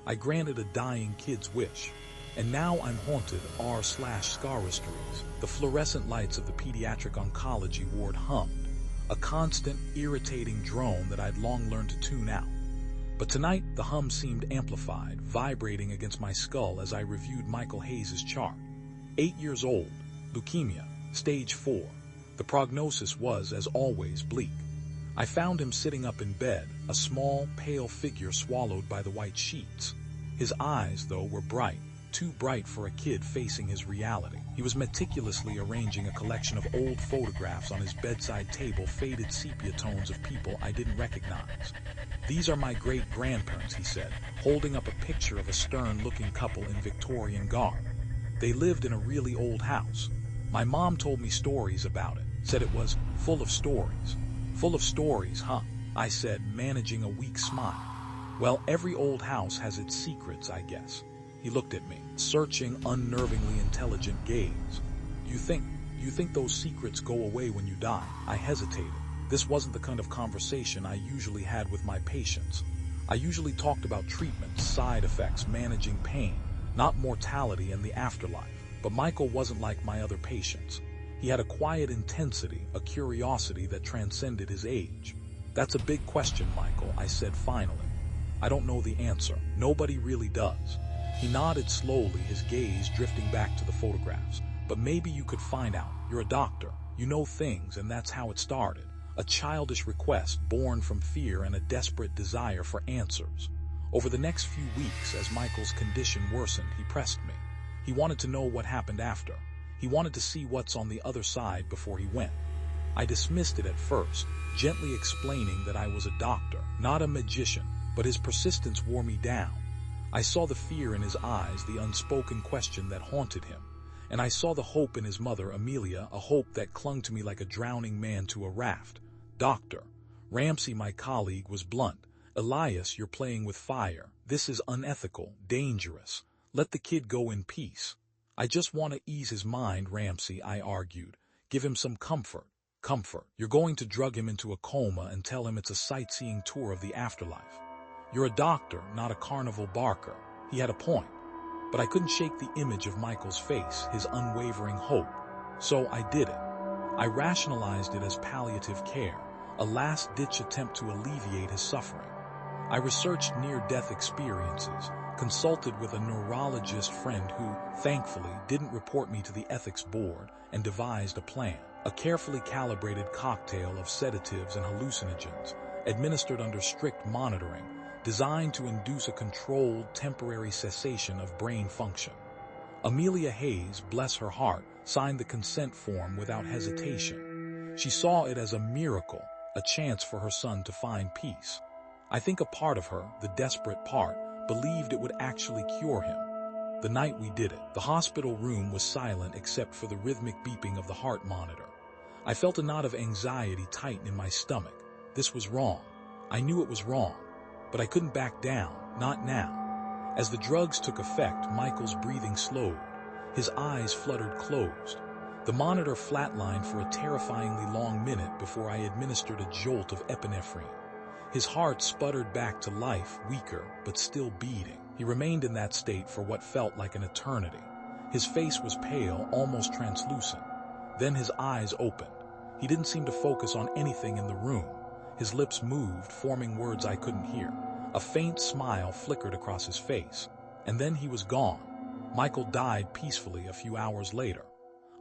I granted a dying kid's wish. And now I'm haunted r/scarystories. The fluorescent lights of the pediatric oncology ward hummed, a constant, irritating drone that I'd long learned to tune out. But tonight, the hum seemed amplified, vibrating against my skull as I reviewed Michael Hayes' chart. 8 years old, leukemia, stage 4. The prognosis was, as always, bleak. I found him sitting up in bed, a small, pale figure swallowed by the white sheets. His eyes, though, were bright, too bright for a kid facing his reality. He was meticulously arranging a collection of old photographs on his bedside table, faded sepia tones of people I didn't recognize. "These are my great-grandparents," he said, holding up a picture of a stern-looking couple in Victorian garb. "They lived in a really old house. My mom told me stories about it, said it was full of stories." "Full of stories, huh?" I said, managing a weak smile. "Well, every old house has its secrets, I guess." He looked at me, searching, unnervingly intelligent gaze. You think those secrets go away when you die?" I hesitated. This wasn't the kind of conversation I usually had with my patients. I usually talked about treatments, side effects, managing pain, not mortality and the afterlife. But Michael wasn't like my other patients. He had a quiet intensity, a curiosity that transcended his age. "That's a big question, Michael," I said finally. "I don't know the answer. Nobody really does." He nodded slowly, his gaze drifting back to the photographs. "But maybe you could find out. You're a doctor. You know things, and that's how it started. A childish request born from fear and a desperate desire for answers." Over the next few weeks, as Michael's condition worsened, he pressed me. He wanted to know what happened after. He wanted to see what's on the other side before he went. I dismissed it at first, gently explaining that I was a doctor, not a magician, but his persistence wore me down. I saw the fear in his eyes, the unspoken question that haunted him. And I saw the hope in his mother, Amelia, a hope that clung to me like a drowning man to a raft. "Doctor," Ramsey, my colleague, was blunt. "Elias, you're playing with fire. This is unethical, dangerous. Let the kid go in peace." "I just want to ease his mind, Ramsey," I argued. "Give him some comfort." "Comfort? You're going to drug him into a coma and tell him it's a sightseeing tour of the afterlife. You're a doctor, not a carnival barker." He had a point. But I couldn't shake the image of Michael's face, his unwavering hope. So I did it. I rationalized it as palliative care, a last-ditch attempt to alleviate his suffering. I researched near-death experiences, consulted with a neurologist friend who, thankfully, didn't report me to the ethics board, and devised a plan. A carefully calibrated cocktail of sedatives and hallucinogens, administered under strict monitoring, designed to induce a controlled, temporary cessation of brain function. Amelia Hayes, bless her heart, signed the consent form without hesitation. She saw it as a miracle, a chance for her son to find peace. I think a part of her, the desperate part, believed it would actually cure him. The night we did it, the hospital room was silent except for the rhythmic beeping of the heart monitor. I felt a knot of anxiety tighten in my stomach. This was wrong. I knew it was wrong. But I couldn't back down, not now. As the drugs took effect, Michael's breathing slowed. His eyes fluttered closed. The monitor flatlined for a terrifyingly long minute before I administered a jolt of epinephrine. His heart sputtered back to life, weaker, but still beating. He remained in that state for what felt like an eternity. His face was pale, almost translucent. Then his eyes opened. He didn't seem to focus on anything in the room. His lips moved, forming words I couldn't hear. A faint smile flickered across his face. And then he was gone. Michael died peacefully a few hours later.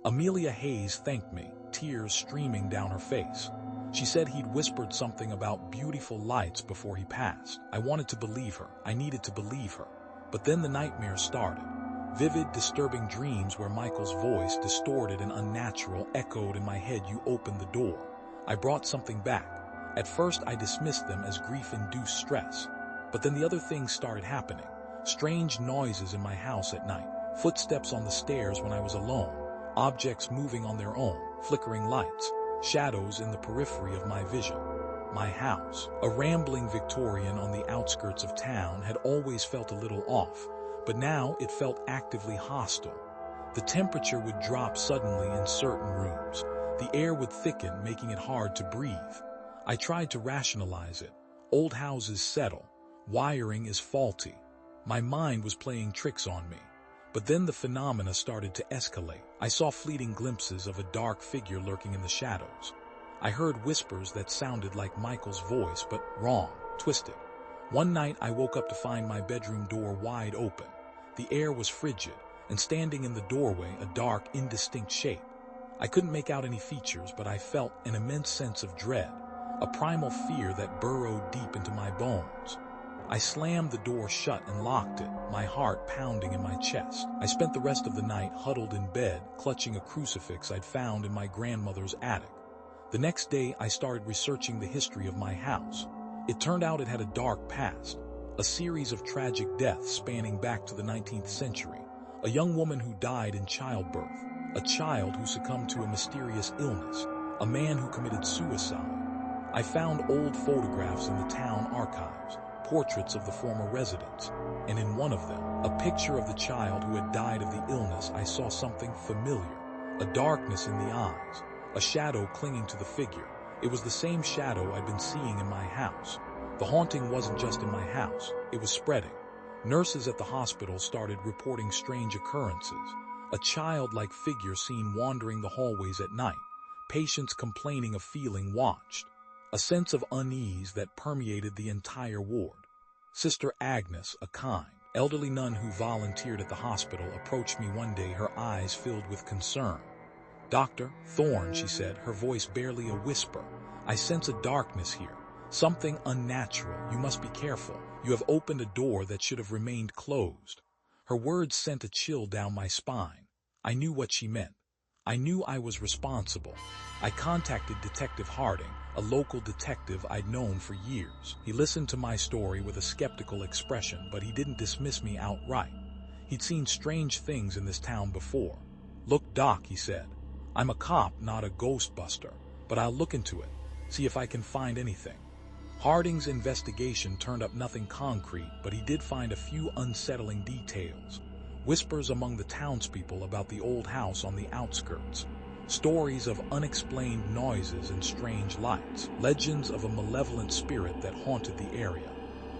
Amelia Hayes thanked me, tears streaming down her face. She said he'd whispered something about beautiful lights before he passed. I wanted to believe her. I needed to believe her. But then the nightmares started. Vivid, disturbing dreams where Michael's voice, distorted and unnatural, echoed in my head. "You opened the door." I brought something back. At first I dismissed them as grief-induced stress. But then the other things started happening. Strange noises in my house at night, footsteps on the stairs when I was alone, objects moving on their own, flickering lights, shadows in the periphery of my vision. My house, a rambling Victorian on the outskirts of town, had always felt a little off, but now it felt actively hostile. The temperature would drop suddenly in certain rooms. The air would thicken, making it hard to breathe. I tried to rationalize it. Old houses settle. Wiring is faulty. My mind was playing tricks on me. But then the phenomena started to escalate. I saw fleeting glimpses of a dark figure lurking in the shadows. I heard whispers that sounded like Michael's voice, but wrong, twisted. One night I woke up to find my bedroom door wide open. The air was frigid, and standing in the doorway, a dark, indistinct shape. I couldn't make out any features, but I felt an immense sense of dread, a primal fear that burrowed deep into my bones. I slammed the door shut and locked it, my heart pounding in my chest. I spent the rest of the night huddled in bed, clutching a crucifix I'd found in my grandmother's attic. The next day, I started researching the history of my house. It turned out it had a dark past, a series of tragic deaths spanning back to the 19th century. A young woman who died in childbirth, a child who succumbed to a mysterious illness, a man who committed suicide. I found old photographs in the town archives, portraits of the former residents, and in one of them, a picture of the child who had died of the illness. I saw something familiar, a darkness in the eyes, a shadow clinging to the figure. It was the same shadow I'd been seeing in my house. The haunting wasn't just in my house, it was spreading. Nurses at the hospital started reporting strange occurrences, a childlike figure seen wandering the hallways at night, patients complaining of feeling watched. A sense of unease that permeated the entire ward. Sister Agnes, a kind, elderly nun who volunteered at the hospital, approached me one day, her eyes filled with concern. "Dr. Thorne," she said, her voice barely a whisper, "I sense a darkness here, something unnatural. You must be careful. You have opened a door that should have remained closed." Her words sent a chill down my spine. I knew what she meant. I knew I was responsible. I contacted Detective Harding, a local detective I'd known for years. He listened to my story with a skeptical expression, but he didn't dismiss me outright. He'd seen strange things in this town before. "Look, Doc," he said, "I'm a cop, not a ghostbuster, but I'll look into it, see if I can find anything." Harding's investigation turned up nothing concrete, but he did find a few unsettling details. Whispers among the townspeople about the old house on the outskirts. Stories of unexplained noises and strange lights. Legends of a malevolent spirit that haunted the area.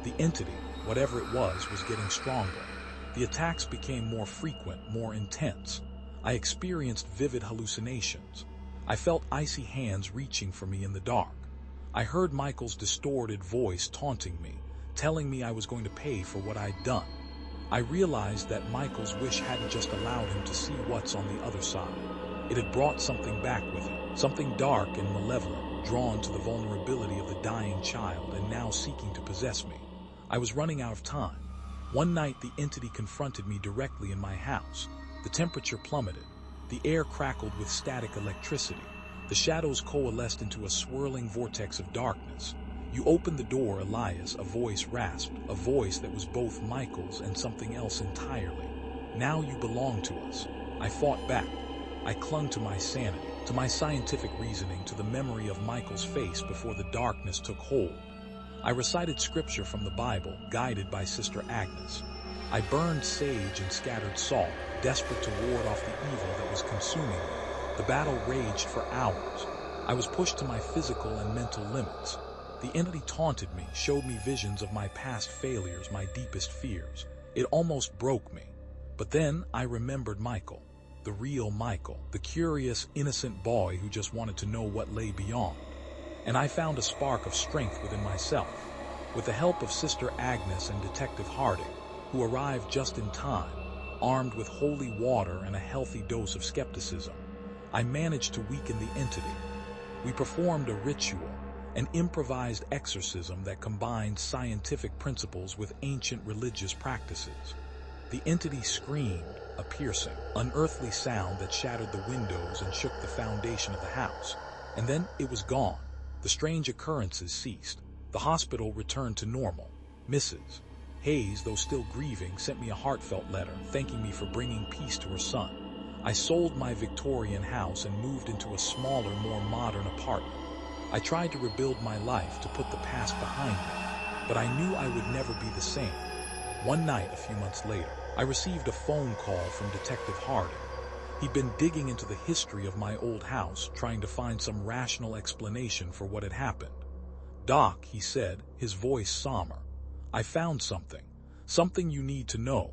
The entity, whatever it was getting stronger. The attacks became more frequent, more intense. I experienced vivid hallucinations. I felt icy hands reaching for me in the dark. I heard Michael's distorted voice taunting me, telling me I was going to pay for what I'd done. I realized that Michael's wish hadn't just allowed him to see what's on the other side. It had brought something back with it, something dark and malevolent, drawn to the vulnerability of the dying child and now seeking to possess me. I was running out of time. One night the entity confronted me directly in my house. The temperature plummeted. The air crackled with static electricity. The shadows coalesced into a swirling vortex of darkness. "You opened the door, Elias," a voice rasped, a voice that was both Michael's and something else entirely. "Now you belong to us." I fought back. I clung to my sanity, to my scientific reasoning, to the memory of Michael's face before the darkness took hold. I recited scripture from the Bible, guided by Sister Agnes. I burned sage and scattered salt, desperate to ward off the evil that was consuming me. The battle raged for hours. I was pushed to my physical and mental limits. The entity taunted me, showed me visions of my past failures, my deepest fears. It almost broke me. But then I remembered Michael, the real Michael, the curious, innocent boy who just wanted to know what lay beyond. And I found a spark of strength within myself. With the help of Sister Agnes and Detective Harding, who arrived just in time, armed with holy water and a healthy dose of skepticism, I managed to weaken the entity. We performed a ritual, an improvised exorcism that combined scientific principles with ancient religious practices. The entity screamed, a piercing, unearthly sound that shattered the windows and shook the foundation of the house. And then it was gone. The strange occurrences ceased. The hospital returned to normal. Mrs. Hayes, though still grieving, sent me a heartfelt letter, thanking me for bringing peace to her son. I sold my Victorian house and moved into a smaller, more modern apartment. I tried to rebuild my life, to put the past behind me, but I knew I would never be the same. One night, a few months later, I received a phone call from Detective Harding. He'd been digging into the history of my old house, trying to find some rational explanation for what had happened. "Doc," he said, his voice somber, "I found something. Something you need to know.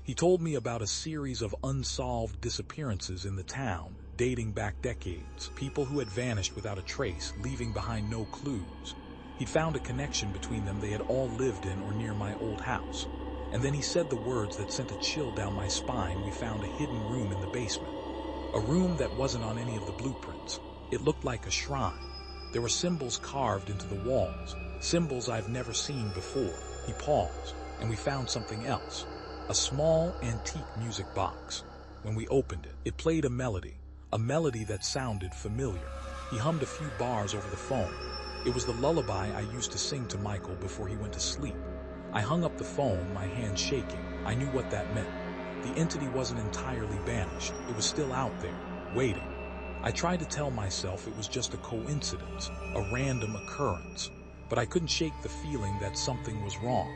He told me about a series of unsolved disappearances in the town, dating back decades, people who had vanished without a trace, leaving behind no clues. He'd found a connection between them. They had all lived in or near my old house. And then he said the words that sent a chill down my spine. We found a hidden room in the basement. A room that wasn't on any of the blueprints. It looked like a shrine. There were symbols carved into the walls, symbols I've never seen before. He paused, and we found something else. A small, antique music box. When we opened it, it played a melody that sounded familiar. He hummed a few bars over the phone. It was the lullaby I used to sing to Michael before he went to sleep. I hung up the phone, my hand shaking. I knew what that meant. The entity wasn't entirely banished. It was still out there, waiting. I tried to tell myself it was just a coincidence, a random occurrence, but I couldn't shake the feeling that something was wrong.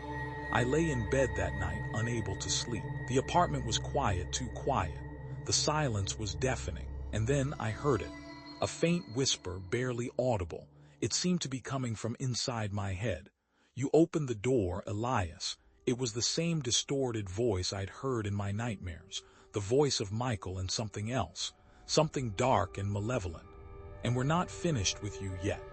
I lay in bed that night, unable to sleep. The apartment was quiet, too quiet. The silence was deafening, and then I heard it. A faint whisper, barely audible. It seemed to be coming from inside my head. "You opened the door, Elias." It was the same distorted voice I'd heard in my nightmares, the voice of Michael and something else, something dark and malevolent. "And we're not finished with you yet."